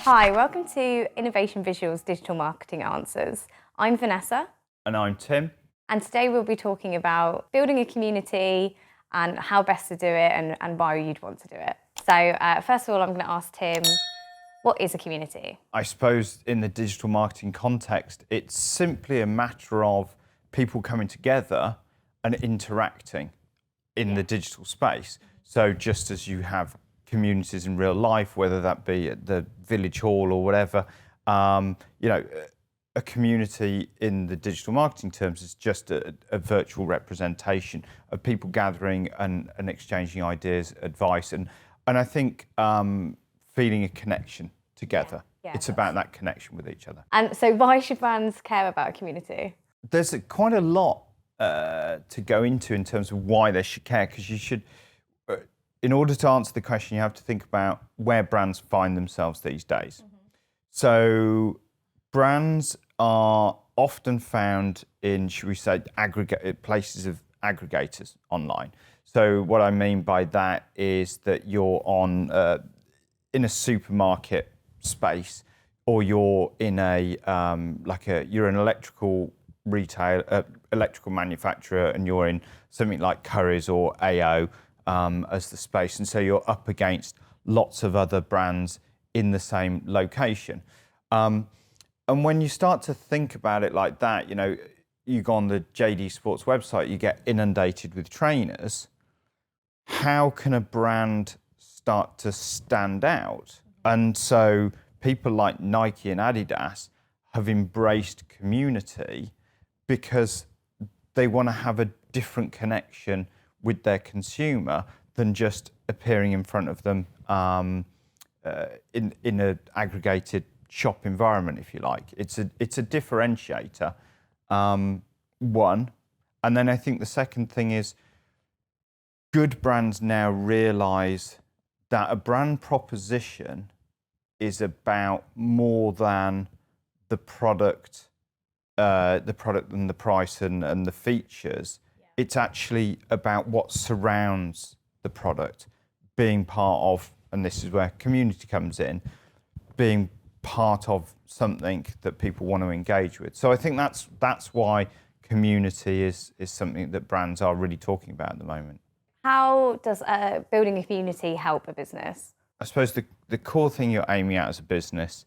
Hi, welcome to Innovation Visual's Digital Marketing Answers. I'm Vanessa. And I'm Tim. And today we'll be talking about building a community and how best to do it and why you'd want to do it. So first of all, I'm going to ask Tim, what is a community? I suppose in the digital marketing context, it's simply a matter of people coming together and interacting in the digital space. So just as you have communities in real life, whether that be at the village hall or whatever, a community in the digital marketing terms is just a virtual representation of people gathering and exchanging ideas, advice, and I think feeling a connection together. It's about that connection with each other. And so why should brands care about a community? There's quite a lot to go into in terms of why they should care, because you should, in order to answer the question, you have to think about where brands find themselves these days. Mm-hmm. So brands are often found in, should we say, places of aggregators online. So what I mean by that is that you're on in a supermarket space, or you're in you're an electrical electrical manufacturer, and you're in something like Currys or AO as the space, and so you're up against lots of other brands in the same location. And when you start to think about it like that, you go on the JD Sports website, you get inundated with trainers. How can a brand start to stand out? And so people like Nike and Adidas have embraced community because they want to have a different connection with their consumer than just appearing in front of them in an aggregated shop environment, if you like. It's a differentiator, one. And then I think the second thing is good brands now realise that a brand proposition is about more than the product and the price and the features. It's actually about what surrounds the product, being part of, and this is where community comes in, being part of something that people want to engage with. So I think that's why community is something that brands are really talking about at the moment. How does building a community help a business? I suppose the core thing you're aiming at as a business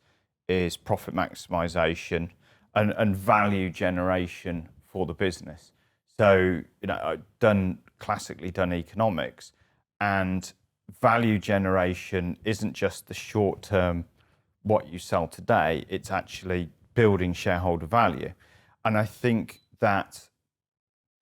is profit maximisation and value generation for the business. So, I've classically done economics, and value generation isn't just the short term, what you sell today, it's actually building shareholder value. And I think that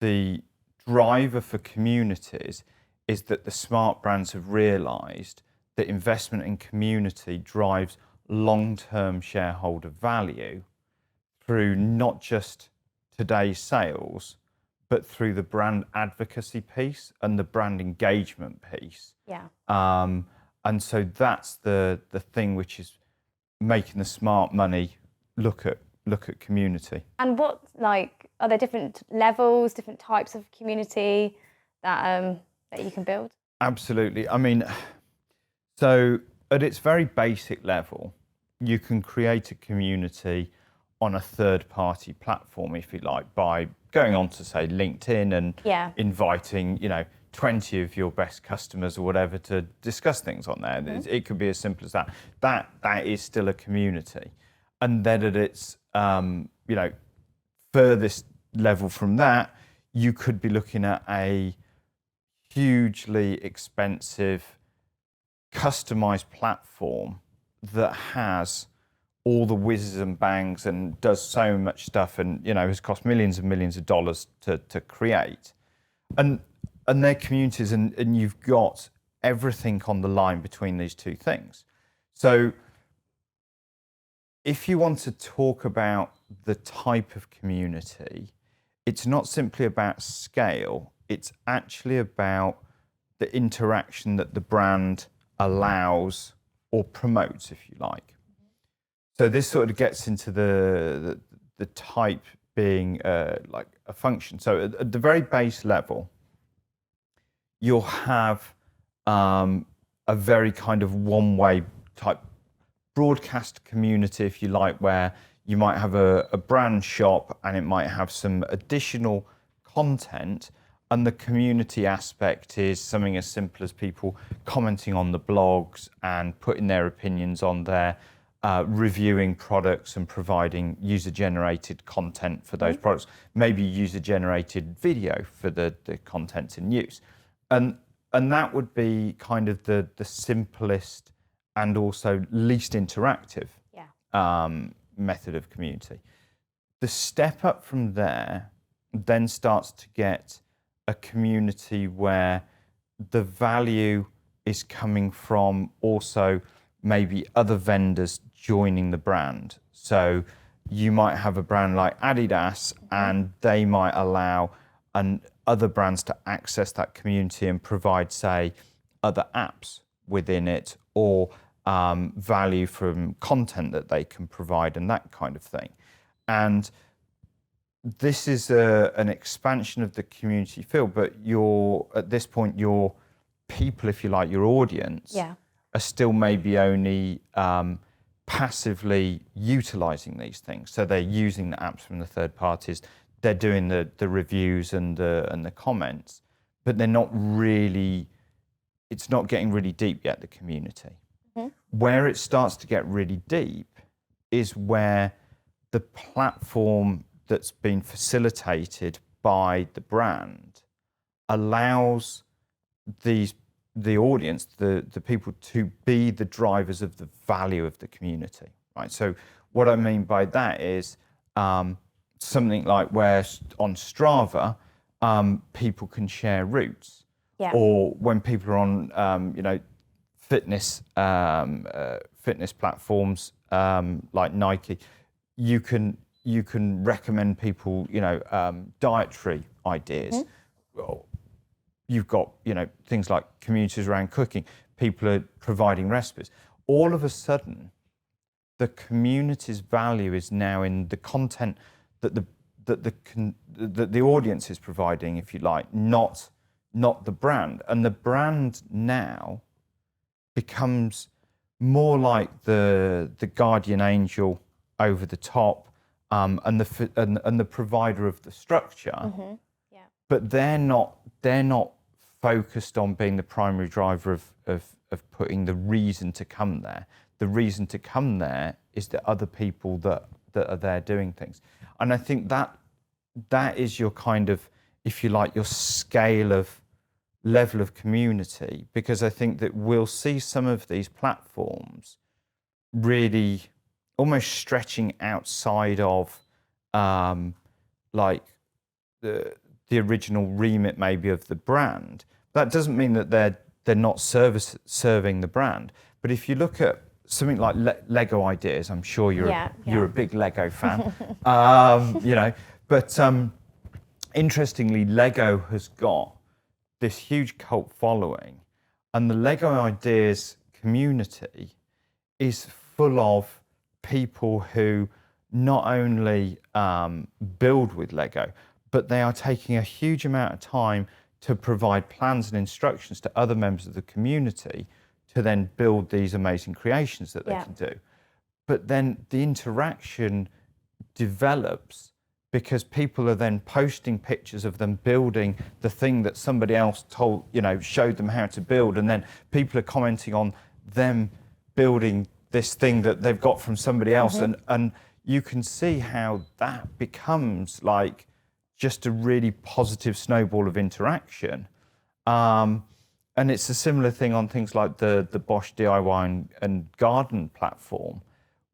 the driver for communities is that the smart brands have realised that investment in community drives long-term shareholder value through not just today's sales, but through the brand advocacy piece and the brand engagement piece. Yeah. And so that's the thing which is making the smart money look at community. And are there different levels, different types of community that you can build? Absolutely. I mean, so at its very basic level, you can create a community on a third-party platform, if you like, by going on to, say, LinkedIn and inviting, 20 of your best customers or whatever to discuss things on there. Mm-hmm. It could be as simple as that. That is still a community. And then at its, furthest level from that, you could be looking at a hugely expensive, customized platform that has all the whizzes and bangs and does so much stuff and, has cost millions and millions of dollars to create. And they're communities, and you've got everything on the line between these two things. So if you want to talk about the type of community, it's not simply about scale, it's actually about the interaction that the brand allows or promotes, if you like. So this sort of gets into the type being like a function. So at the very base level, you'll have a very kind of one-way type broadcast community, if you like, where you might have a brand shop and it might have some additional content, and the community aspect is something as simple as people commenting on the blogs and putting their opinions on there, reviewing products and providing user-generated content for those products, maybe user-generated video for the content in use. And that would be kind of the simplest and also least interactive method of community. The step up from there then starts to get a community where the value is coming from also maybe other vendors joining the brand. So you might have a brand like Adidas and they might allow other brands to access that community and provide, say, other apps within it, or value from content that they can provide and that kind of thing. And this is an expansion of the community field, but at this point, your people, if you like, your audience, are still maybe only passively utilizing these things. So they're using the apps from the third parties, they're doing the reviews and the comments, but they're not really, it's not getting really deep yet, the community. Where it starts to get really deep is where the platform that's been facilitated by the brand allows the audience, the people, to be the drivers of the value of the community, right? So what I mean by that is something like where on Strava people can share routes, or when people are on fitness platforms like Nike, you can recommend people dietary ideas. Well, you've got things like communities around cooking. People are providing recipes. All of a sudden, the community's value is now in the content that the audience is providing, if you like, not the brand. And the brand now becomes more like the guardian angel over the top, and the provider of the structure. But they're not focused on being the primary driver of putting the reason to come there. The reason to come there is the other people that are there doing things. And I think that is your kind of, if you like, your scale of level of community, because I think that we'll see some of these platforms really almost stretching outside of like the original remit maybe of the brand. That doesn't mean that they're not serving the brand. But if you look at something like Lego ideas, I'm sure you're a big Lego fan. But interestingly, Lego has got this huge cult following, and the Lego ideas community is full of people who not only build with Lego, but they are taking a huge amount of time to provide plans and instructions to other members of the community to then build these amazing creations that they can do. But then the interaction develops because people are then posting pictures of them building the thing that somebody else showed them how to build, and then people are commenting on them building this thing that they've got from somebody else, and you can see how that becomes like just a really positive snowball of interaction. And it's a similar thing on things like the Bosch DIY and garden platform,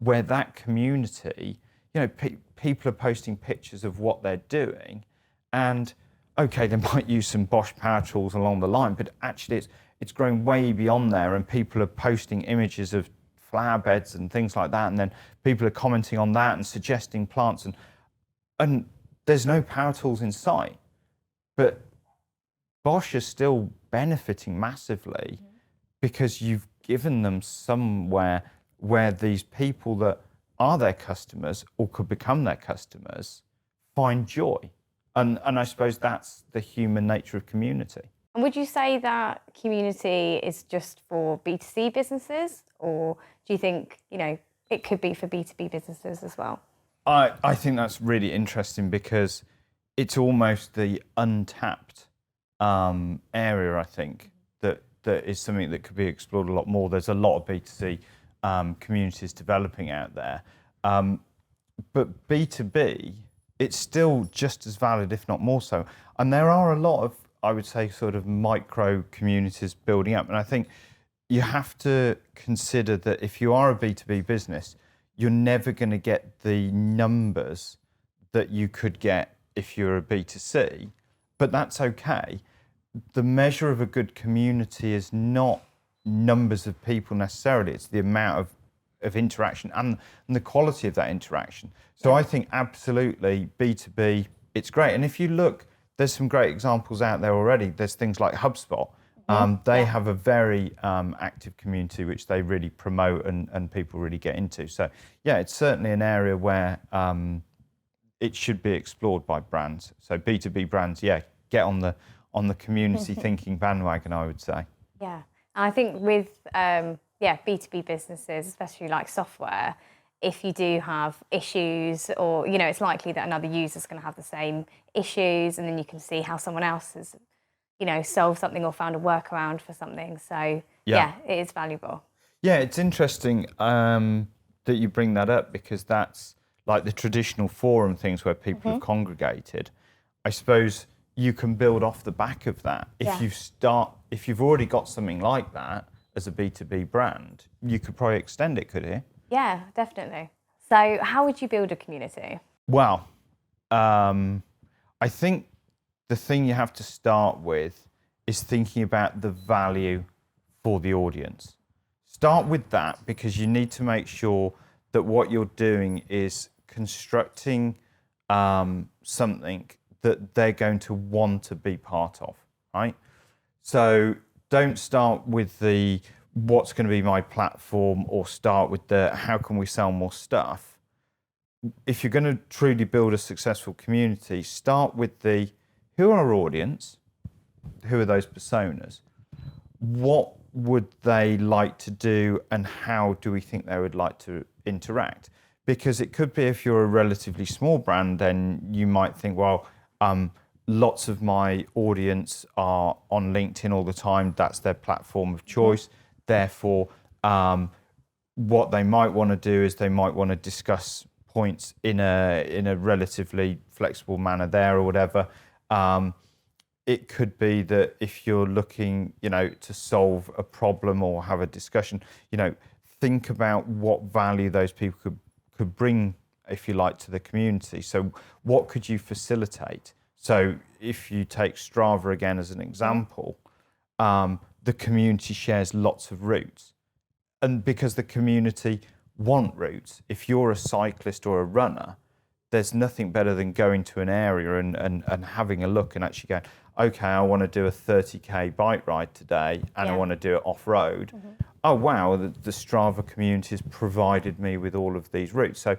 where that community, people are posting pictures of what they're doing, and okay, they might use some Bosch power tools along the line, but actually it's grown way beyond there, and people are posting images of flower beds and things like that, and then people are commenting on that and suggesting plants, and there's no power tools in sight, but Bosch is still benefiting massively because you've given them somewhere where these people that are their customers or could become their customers find joy. And I suppose that's the human nature of community. And would you say that community is just for B2C businesses, or do you think, it could be for B2B businesses as well? I think that's really interesting because it's almost the untapped area, I think, that is something that could be explored a lot more. There's a lot of B2C communities developing out there. But B2B, it's still just as valid, if not more so. And there are a lot of, I would say, sort of micro communities building up. And I think you have to consider that if you are a B2B business, you're never going to get the numbers that you could get if you're a B2C, but that's okay. The measure of a good community is not numbers of people necessarily, it's the amount of interaction and the quality of that interaction. So I think absolutely B2B, it's great. And if you look, there's some great examples out there already. There's things like HubSpot. They have a very active community which they really promote and people really get into. So yeah, it's certainly an area where it should be explored by brands. So B2B brands, yeah, get on the community thinking bandwagon, I would say. Yeah, and I think with B2B businesses, especially like software, if you do have issues or, it's likely that another user is going to have the same issues, and then you can see how someone else has, solved something or found a workaround for something. So yeah, it is valuable. Yeah, it's interesting that you bring that up because that's like the traditional forum things where people have congregated. I suppose you can build off the back of that. If you've already got something like that as a B2B brand, you could probably extend it, could you? Yeah, definitely. So how would you build a community? Well, I think the thing you have to start with is thinking about the value for the audience. Start with that because you need to make sure that what you're doing is constructing something that they're going to want to be part of, right? So don't start with the what's going to be my platform or start with the how can we sell more stuff. If you're going to truly build a successful community, start with the who are our audience, who are those personas, what would they like to do and how do we think they would like to interact? Because it could be if you're a relatively small brand, then you might think, well, lots of my audience are on LinkedIn all the time. That's their platform of choice. Therefore, what they might want to do is they might want to discuss points in a relatively flexible manner there or whatever. It could be that if you're looking, to solve a problem or have a discussion, think about what value those people could bring, if you like, to the community. So what could you facilitate? So if you take Strava again as an example, the community shares lots of routes. And because the community want routes, if you're a cyclist or a runner, there's nothing better than going to an area and having a look and actually going, okay, I want to do a 30k bike ride today and I want to do it off-road. Oh, wow, the Strava community has provided me with all of these routes. So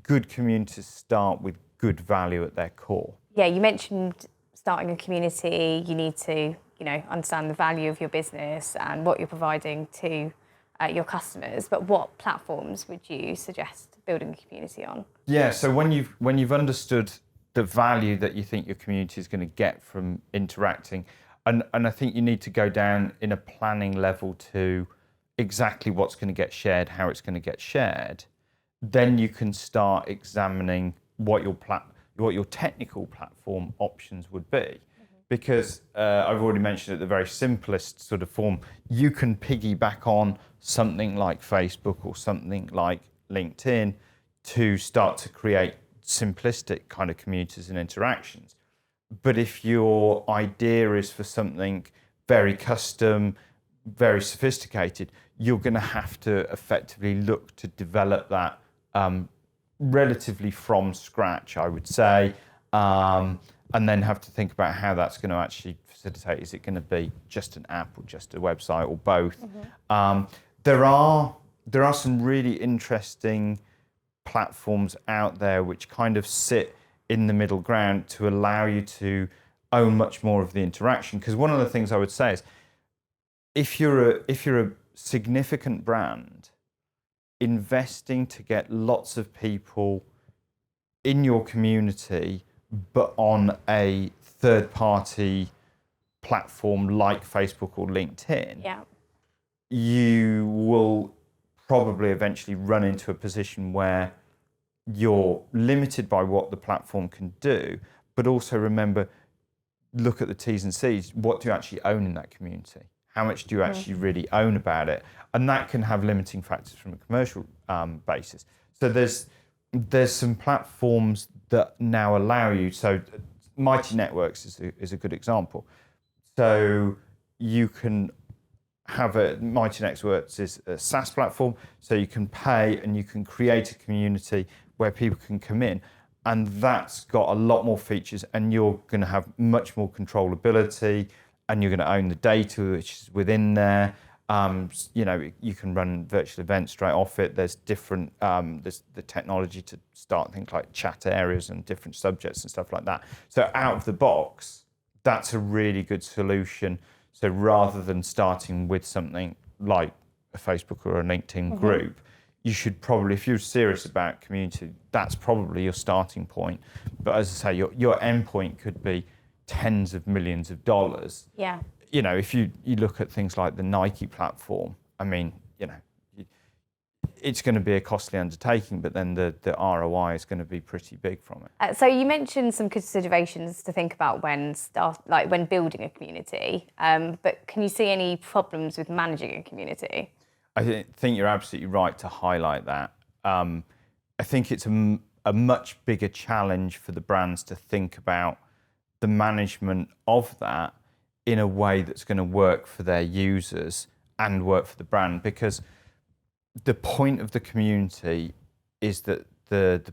good communities start with good value at their core. Yeah, you mentioned starting a community, you need to, understand the value of your business and what you're providing to your customers. But what platforms would you suggest building a community on? Yeah, so when you've understood the value that you think your community is going to get from interacting, and I think you need to go down in a planning level to exactly what's going to get shared, how it's going to get shared, then you can start examining what your technical platform options would be. Because I've already mentioned at the very simplest sort of form, you can piggyback on something like Facebook or something like LinkedIn to start to create simplistic kind of communities and interactions. But if your idea is for something very custom, very sophisticated, you're going to have to effectively look to develop that relatively from scratch, I would say, and then have to think about how that's going to actually facilitate. Is it going to be just an app or just a website or both? There are some really interesting platforms out there which kind of sit in the middle ground to allow you to own much more of the interaction. Because one of the things I would say is, if you're a significant brand, investing to get lots of people in your community, but on a third-party platform like Facebook or LinkedIn, Yeah. you will probably eventually run into a position where you're limited by what the platform can do, but also remember, look at the T's and C's. What do you actually own in that community? How much do you actually really own about it? And that can have limiting factors from a commercial basis. So there's some platforms that now allow you. So Mighty Networks is a good example. So you can have Mighty Networks is a SaaS platform, so you can pay and you can create a community where people can come in, and that's got a lot more features, and you're going to have much more controllability, and you're going to own the data which is within there. You can run virtual events straight off it. There's different, there's the technology to start things like chat areas and different subjects and stuff like that. So out of the box, that's a really good solution. So rather than starting with something like a Facebook or a LinkedIn group, you should probably, if you're serious about community, that's probably your starting point. But as I say, your endpoint could be tens of millions of dollars. Yeah. If you look at things like the Nike platform, I mean, it's going to be a costly undertaking, but then the ROI is going to be pretty big from it. So you mentioned some considerations to think about when building a community, but can you see any problems with managing a community? I think you're absolutely right to highlight that. I think it's a much bigger challenge for the brands to think about the management of that in a way that's going to work for their users and work for the brand, because the point of the community is that the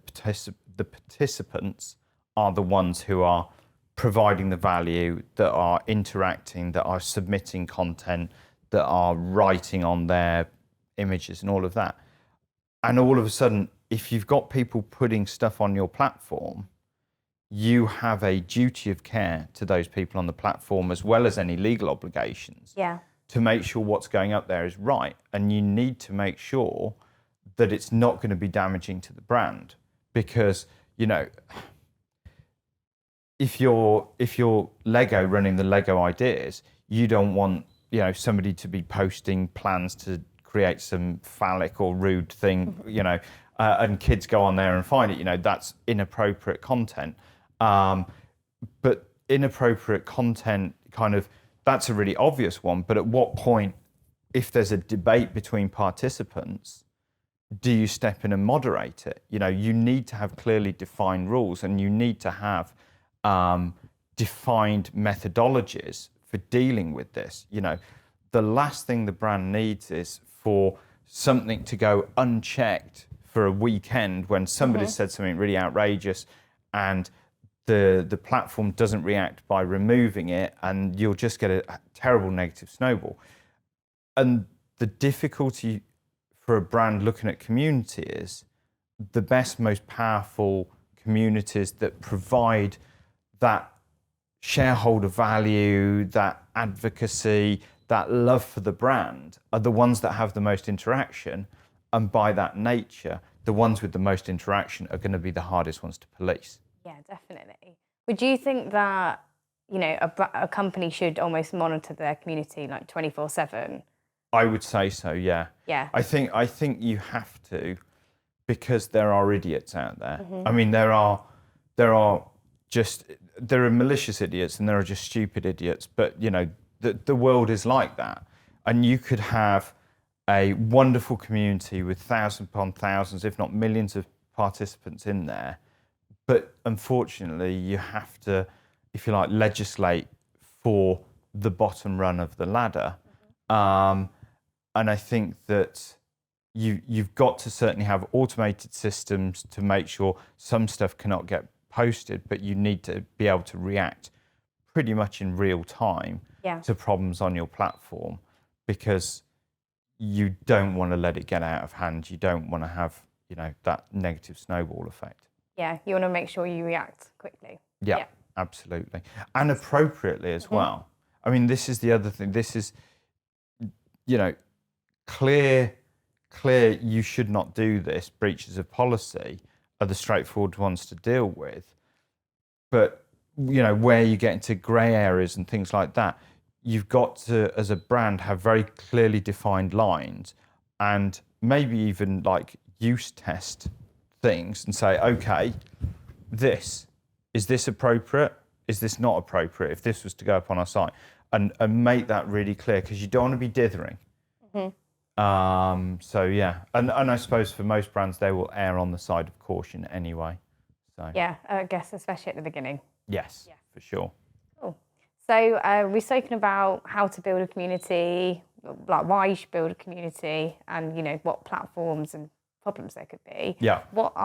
participants are the ones who are providing the value, that are interacting, that are submitting content, that are writing on their images and all of that. And all of a sudden, if you've got people putting stuff on your platform, you have a duty of care to those people on the platform, as well as any legal obligations. Yeah. To make sure what's going up there is right. And you need to make sure that it's not going to be damaging to the brand. Because, if you're Lego running the Lego ideas, you don't want, somebody to be posting plans to create some phallic or rude thing, and kids go on there and find it, that's inappropriate content. But inappropriate content that's a really obvious one, but at what point, if there's a debate between participants, do you step in and moderate it? You need to have clearly defined rules, and you need to have defined methodologies for dealing with this. The last thing the brand needs is for something to go unchecked for a weekend when somebody said something really outrageous, and the platform doesn't react by removing it, and you'll just get a terrible negative snowball. And the difficulty for a brand looking at community is the best, most powerful communities that provide that shareholder value, that advocacy, that love for the brand are the ones that have the most interaction. And by that nature, the ones with the most interaction are going to be the hardest ones to police. Yeah, definitely. Would you think that, a company should almost monitor their community like 24/7? I would say so, yeah. Yeah. I think you have to, because there are idiots out there. I mean, there are malicious idiots and there are just stupid idiots, but the world is like that. And you could have a wonderful community with thousands upon thousands, if not millions of participants in there. But unfortunately, you have to, if you like, legislate for the bottom run of the ladder. And I think that you've got to certainly have automated systems to make sure some stuff cannot get posted, but you need to be able to react pretty much in real time to problems on your platform, because you don't want to let it get out of hand. You don't want to have, that negative snowball effect. Yeah, you want to make sure you react quickly. Yeah. absolutely. And appropriately as well. I mean, this is the other thing. This is, you know, clear you should not do this. Breaches of policy are the straightforward ones to deal with. But, you know, where you get into grey areas and things like that, you've got to, as a brand, have very clearly defined lines and maybe even like use test things and say, okay, is this appropriate? Is this not appropriate if this was to go up on our site? And make that really clear, because you don't want to be dithering. So yeah, and I suppose for most brands, they will err on the side of caution anyway. So Yeah, I guess especially at the beginning. yes, for sure. Cool. So we've spoken about how to build a community, like why you should build a community, and you know what platforms and problems there could be. Yeah. What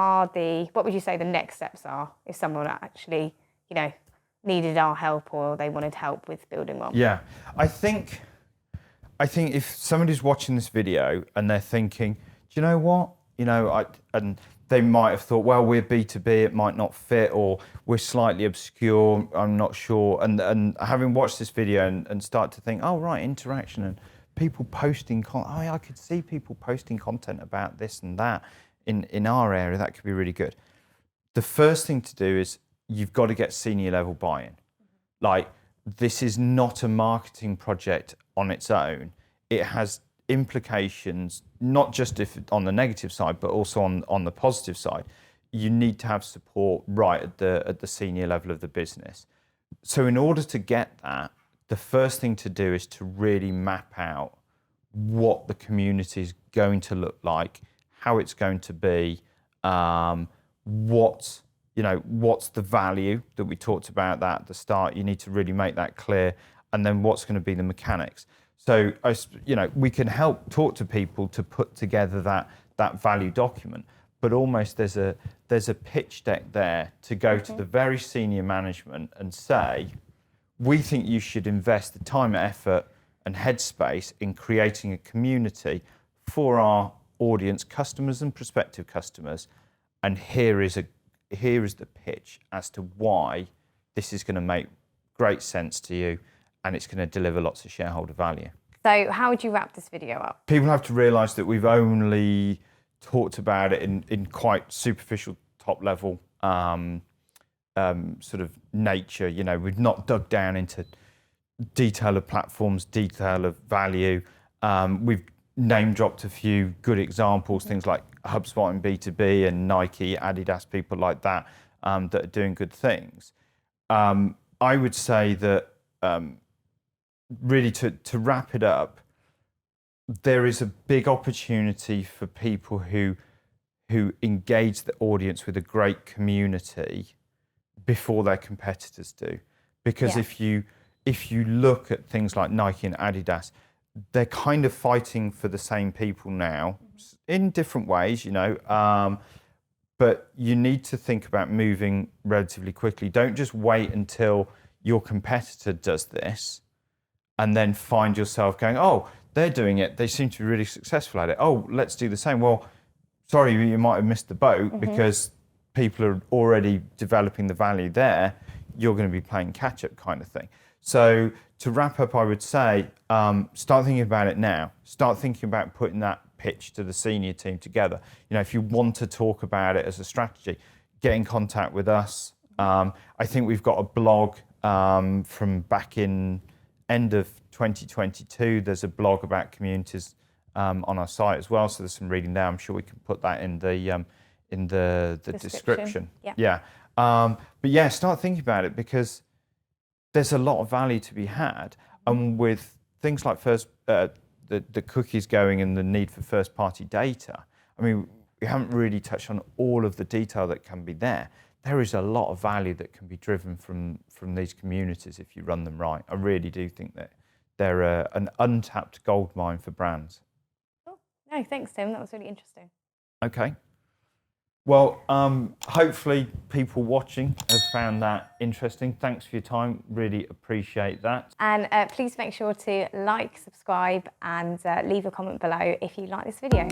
would you say the next steps are if someone actually, you know, needed our help or they wanted help with building one? Yeah, I think if somebody's watching this video and they're thinking, do you know what, you know, and they might have thought, well, we're B2B, it might not fit, or we're slightly obscure, I'm not sure. And having watched this video and start to think, oh, right, interaction and people posting, I could see people posting content about this and that in our area, that could be really good. The first thing to do is you've got to get senior level buy-in. Like, this is not a marketing project on its own. It has implications, not just if on the negative side, but also on the positive side. You need to have support right at the senior level of the business. So in order to get that, the first thing to do is to really map out what the community is going to look like, how it's going to be, what's the value that we talked about that at the start. You need to really make that clear, and then what's going to be the mechanics. So, you know, we can help talk to people to put together that value document, but almost there's a pitch deck there to go to the very senior management and say, we think you should invest the time, effort, and headspace in creating a community for our audience, customers and prospective customers, and here is the pitch as to why this is going to make great sense to you and it's going to deliver lots of shareholder value. So how would you wrap this video up? People have to realise that we've only talked about it in quite superficial, top level sort of nature. You know, we've not dug down into detail of platforms, detail of value. We've name dropped a few good examples, things like HubSpot and B2B and Nike, Adidas, people like that, that are doing good things. I would say that really to wrap it up, there is a big opportunity for people who engage the audience with a great community before their competitors do. Because if you look at things like Nike and Adidas, they're kind of fighting for the same people now in different ways, you know, but you need to think about moving relatively quickly. Don't just wait until your competitor does this and then find yourself going, oh, they're doing it, they seem to be really successful at it. Oh, let's do the same. Well, sorry, you might have missed the boat because people are already developing the value there. You're going to be playing catch up kind of thing. So to wrap up, I would say, start thinking about it now. Start thinking about putting that pitch to the senior team together. You know, if you want to talk about it as a strategy, get in contact with us. I think we've got a blog from back in end of 2022. There's a blog about communities on our site as well. So there's some reading there. I'm sure we can put that in the description. Yeah. But yeah, start thinking about it because there's a lot of value to be had. And with things like the cookies going and the need for first-party data, I mean, we haven't really touched on all of the detail that can be there. There is a lot of value that can be driven from these communities if you run them right. I really do think that they're an untapped goldmine for brands. Cool. No, thanks, Tim. That was really interesting. Okay. Well, hopefully people watching have found that interesting. Thanks for your time. Really appreciate that. And please make sure to like, subscribe, and leave a comment below if you like this video.